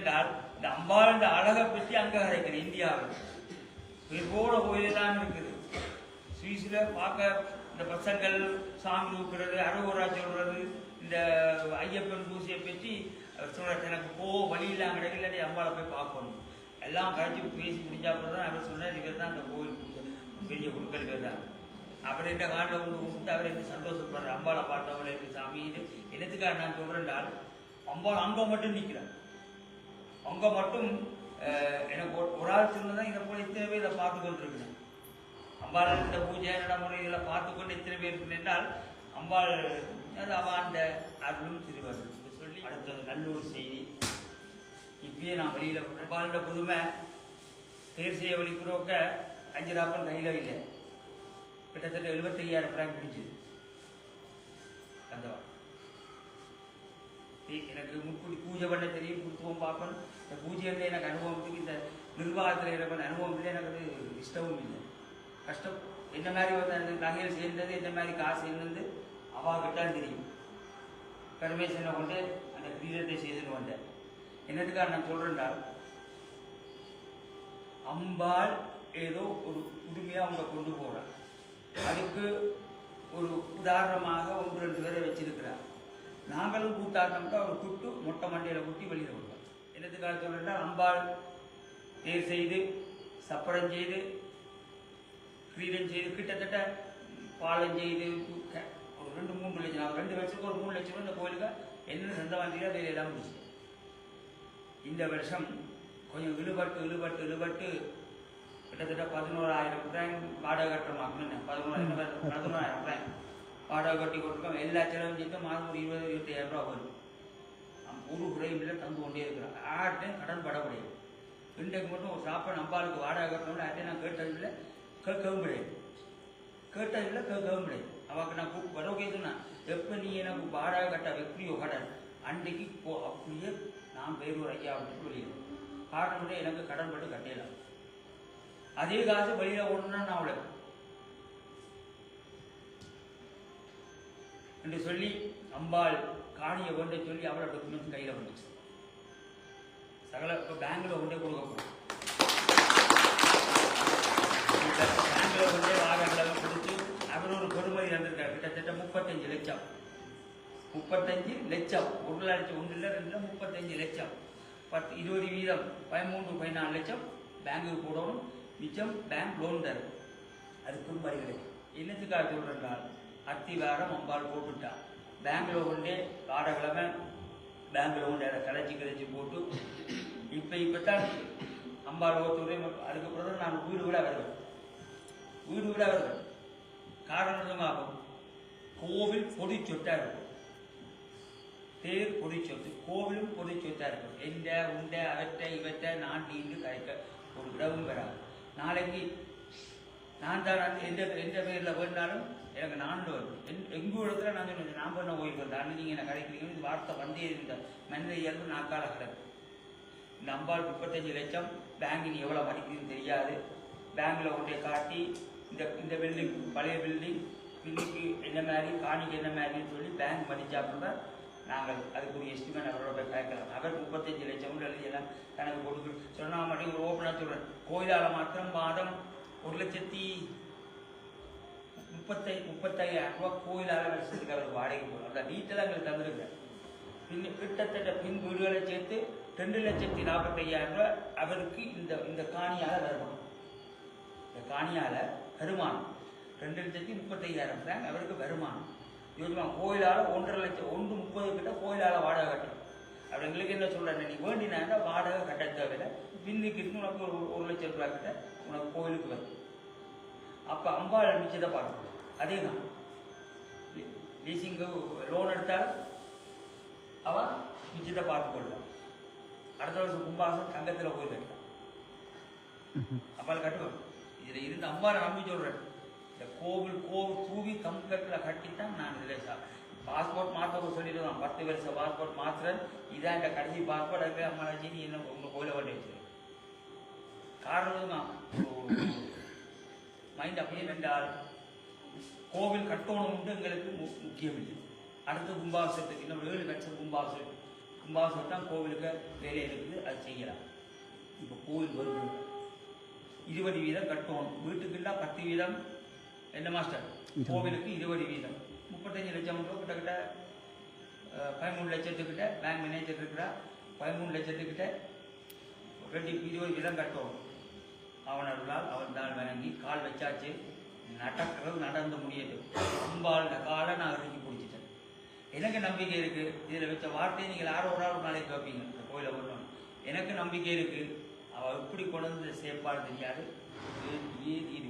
என்றால் இந்த அம்பாள் அழகை பற்றி அங்கே கிடைக்கிற இந்தியாவில் பெருகோட கோயிலெல்லாம் இருக்குது. சுவிஸில் பார்க்க இந்த பசங்கள் சாமி தூக்குறது, அறுவரா சொல்றது, இந்த ஐயப்பன் பூசியை பற்றி சொல்ற எனக்கு வழியெல்லாம் கிடைக்கல, அம்பாவை போய் பார்க்கணும் எல்லாம் கழிச்சு பேசி முடிஞ்சாப்புறம் தான் அவர் சொன்னார், இவர் தான் அந்த கோயில் பெரிய குழுக்கள் தான். அப்புறம் இந்த காட்டில் வந்து கொடுத்து அவர் எனக்கு சந்தோஷப்படுற அம்பாவை பார்த்தவங்களை இருக்கு சாமி. இது என்னத்துக்காக நான் சொல்றேன்டால் அம்பாள் அங்கே மட்டும் நிற்கிறார். அங்கே மட்டும் எனக்கு ஒரு ஆள் சொன்னதான் இதை போல இத்தனை பேர் இதை பார்த்து கொண்டிருக்கிறேன். அம்பாள் இந்த பூஜை நடைமுறை இதில் பார்த்து கொண்டு இத்தனை பேர் இருக்கிறால் அம்பாள் அவாண்ட அருளும் திருவருள் சொல்லி அடுத்தது நல்லூர் செய்தி. இப்பயே நான் வெளியில் அம்பாளோட புதுமை தேர் செய்ய வலிக்கிறோக்க 5 ராப்பன் கையில் இல்லை, கிட்டத்தட்ட 75,000 பிராங்க் பிடிச்சது. அந்த எனக்கு முன்கூட்டி பூஜை பண்ண தெரியும், குருத்துவம் பார்க்கணும். இந்த பூஜையில் எனக்கு அனுபவத்துக்கு இந்த நிர்வாகத்தில் எனக்கு அனுபவம் இல்லை, எனக்கு அது இஷ்டமும் இல்லை. கஷ்டம் என்ன மாதிரி வந்து நகையில் சேர்ந்தது, என்ன மாதிரி காசு என்னது அவாகிட்டால் தெரியும். பரமேஸ்வரனை கொண்டு அந்த கிரீடத்தை செய்துன்னு வந்தேன். என்னதுக்காக நான் சொல்றேன்டா, அம்பாள் ஏதோ ஒரு உரிமையாக அவங்க கொண்டு போறான். அதுக்கு ஒரு உதாரணமாக 1-2 பேரை வச்சிருக்கிறார். நாங்களும் கூட்டாட்டம்னா ஒரு குட்டு மொட்டை மண்டையில குட்டி வெளியில விடுவோம். என்னத்துக்காக சொல்றேன்னா, அம்பாள் தேர் செய்து சப்பரம் செய்து கிரீடம் செய்து கிட்டத்தட்ட பாலம் செய்து ஒரு 2-3 லட்சம், 2 வருஷத்துக்கு ஒரு 3 லட்சம் இந்த கோயிலுக்கு என்ன சொந்த வாங்கியா வேலை எல்லாம் முடிச்சு. இந்த வருஷம் கொஞ்சம் இழுபட்டு கிட்டத்தட்ட 11,000 பிராங்க் வாடகை கட்டுறமாக்கணும். 11,000 பிராங்க் வாடகை கட்டி கொடுக்கோம். எல்லா செலவும் சேர்த்து மாதம் ஒரு 20-25,000 ரூபா வரும். ஒரு குறையும் தந்து கொண்டே இருக்கிறோம். யார்கிட்டையும் கடன் பட முடியாது. இன்றைக்கு மட்டும் ஒரு சாப்பாடு அம்பாளுக்கு வாடகை கட்டணும்னு யார்ட்டையும் நான் கேட்டதில்லை, கேட்கவும் கிடையாது. கேட்கவும் கிடையாது. அவக்கு நான் வரவே சொன்னேன், எப்போ நீ எனக்கு வாடகை கட்ட எப்படியோ கடன் அன்றைக்கு அப்படியே நான் வேறு ஒரு ஐயா விட்டு வெளியிடும். காரணம் எனக்கு கடன் பட்டு கட்டிடலாம். அதே காசு வெளியில ஓடணும்னா நான் அவ்வளோ என்று சொல்லி அம்பாள் காணியை கொண்டே சொல்லி அவளோட டாக்குமெண்ட்ஸ் கையில் வந்துச்சு. சகல இப்போ பேங்க்ல கொண்டே கொடுக்க போகிறோம். பேங்க்ல கொண்டே வாகனங்களை கொடுத்து அவர் ஒரு பெருமதி வந்திருக்காரு. கிட்டத்தட்ட 35 லட்சம். 35 லட்சம். 1 லட்சம் 1 இல்லை 2 இல்லை 35 லட்சம். 10-20% 13-14 லட்சம் பேங்குக்கு போடணும். மிச்சம் பேங்க் லோன் தரும். அது பெருமதி கிடைக்கும். என்னத்துக்காக சொல்றேன்னால், அத்திவாரம் அம்பாள் போட்டுட்டா பேங்க்ல கொண்டே வாடகிழமை பேங்க்ல கொண்டு கலைச்சி போட்டு இப்பதான் அம்பாள் ஓட்டுறேன். அதுக்கப்புறம் நான் வீடு விட வருவேன். காரணமாகும் கோவில் பொடி சொட்டா இருக்கும். தேர் பொடி சொத்து, கோவிலும் பொடி சொத்தா இருக்கும். எந்த உண்டை அவற்றை இவற்றை நான் நீண்டு கரைக்க ஒரு இடமும் வராது. நாளைக்கு நான் தான் எந்த பேரில் வேணாலும் எனக்கு 4 வரும். எங்கள் இடத்துல நான் சொன்னேன், நான் பண்ண ஓய்வு வந்தேன். நீங்கள் என்ன கிடைக்கிறீங்க, இது வார்த்தை வந்தே இருந்த மனித இயல்பு நாக்கால கிடக்கு. இந்த அம்பாள் 35 லட்சம் பேங்கில் எவ்வளோ மதிக்குதுன்னு தெரியாது. பேங்கில் கொண்டே காட்டி இந்த பில்டிங் பழைய பில்டிங் இன்னைக்கு என்ன மாதிரி காணிக்கு என்ன மாதிரின்னு சொல்லி பேங்க் மதிச்சாப்புல நாங்கள் அதுக்குரிய எஸ்டிமேட் அவரோட போய் கேட்கலாம். அவர் 35 லட்சம் எழுதி எல்லாம் கணக்கு போட்டு சொன்னால் மட்டும் ஒரு ஓப்பனாக சொல்கிறேன். கோயிலால் மாத்திரம் மாதம் 1,35,000 ரூபா கோயிலால் வருஷத்துக்கு அவருக்கு வாடகை போடும். அந்த வீட்டில் எங்களுக்கு தந்துருக்கிறேன். கிட்டத்தட்ட பின் வீடுகளை சேர்த்து 2,45,000 ரூபா அவருக்கு இந்த காணியால் வருமானம். இந்த காணியால் வருமானம் 2,35,000 பிராங்க் அவருக்கு வருமானம். யோசிமா கோயிலால் 1.5 லட்சம் 1.30 கிட்ட கோயிலால் வாடகை கட்டணும். அப்படி எங்களுக்கு என்ன சொல்கிறேன், நீ வேண்டினா வாடகை கட்ட தேவையில்லை, பின்னுக்கு உனக்கு ஒரு 1 லட்சம் ரூபா கிட்ட உனக்கு கோயிலுக்கு வரும். அப்போ அம்பாள் மிச்சத்தை பார்க்கணும். அதே தான் லீசிங்கு லோன் எடுத்தால் அவன் மிச்சத்தை பார்த்து கொள்ளலாம். அடுத்த வருஷம் கும்பாசம் தங்கத்தில் போய் கட்டலாம். அம்பாள் கட்டுவோம். இதில் இருந்து அம்பாவை நம்பி சொல்கிறேன். இந்த கோவில் தூவி கம்கட்டில் கட்டித்தான் நான் இதில் பாஸ்போர்ட் மாற்ற சொல்லிடுவான். 10 வருஷம் பாஸ்போர்ட் மாத்திரன் இதான் இந்த கடைசி பாஸ்போர்ட். அதுக்கு அம்மாச்சி நீ என்ன உங்கள் கோயிலை பண்ணி வச்சிருக்கேன். காரணம் தான் மைண்ட் அப்படியே என்றால் கோவில் கட்டணும் எங்களுக்கு முக்கியம் இல்லை. அடுத்த கும்பாபிஷேகத்துக்கு இன்னும் 7 லட்சம் கும்பாபிஷேகம் கும்பாபிஷேகம் தான் கோவிலுக்கு வேலை இருக்குது, அது செய்யலாம். இப்போ கோவில் வருது 20 வீதம் கட்டணும், வீட்டுக்குலாம் 10 வீதம். என்ன மாஸ்டர்? கோவிலுக்கு 20 வீதம் 35 லட்சம் ரூபா கிட்டத்தட்ட 13 லட்சத்துக்கிட்ட பேங்க் மேனேஜர் இருக்கிறா. 13 லட்சத்துக்கிட்ட 20 வீதம் கட்டணும். அவனர்களால் அவன் தான் வணங்கி கால் வச்சாச்சு, நடக்கிறது நடந்து முடியது. கும்பால் காலை நான் இறக்கி பிடிச்சிட்டேன். எனக்கு நம்பிக்கை இருக்குது. இதில் வச்ச வார்த்தையை நீங்கள் யாரோ ஒரு ஆள் நாளைக்கு வைப்பீங்க இந்த கோயிலை வரணும். எனக்கு நம்பிக்கை இருக்குது. அவள் எப்படி கொண்டு வந்து சேர்ப்பாள் தெரியாது. இது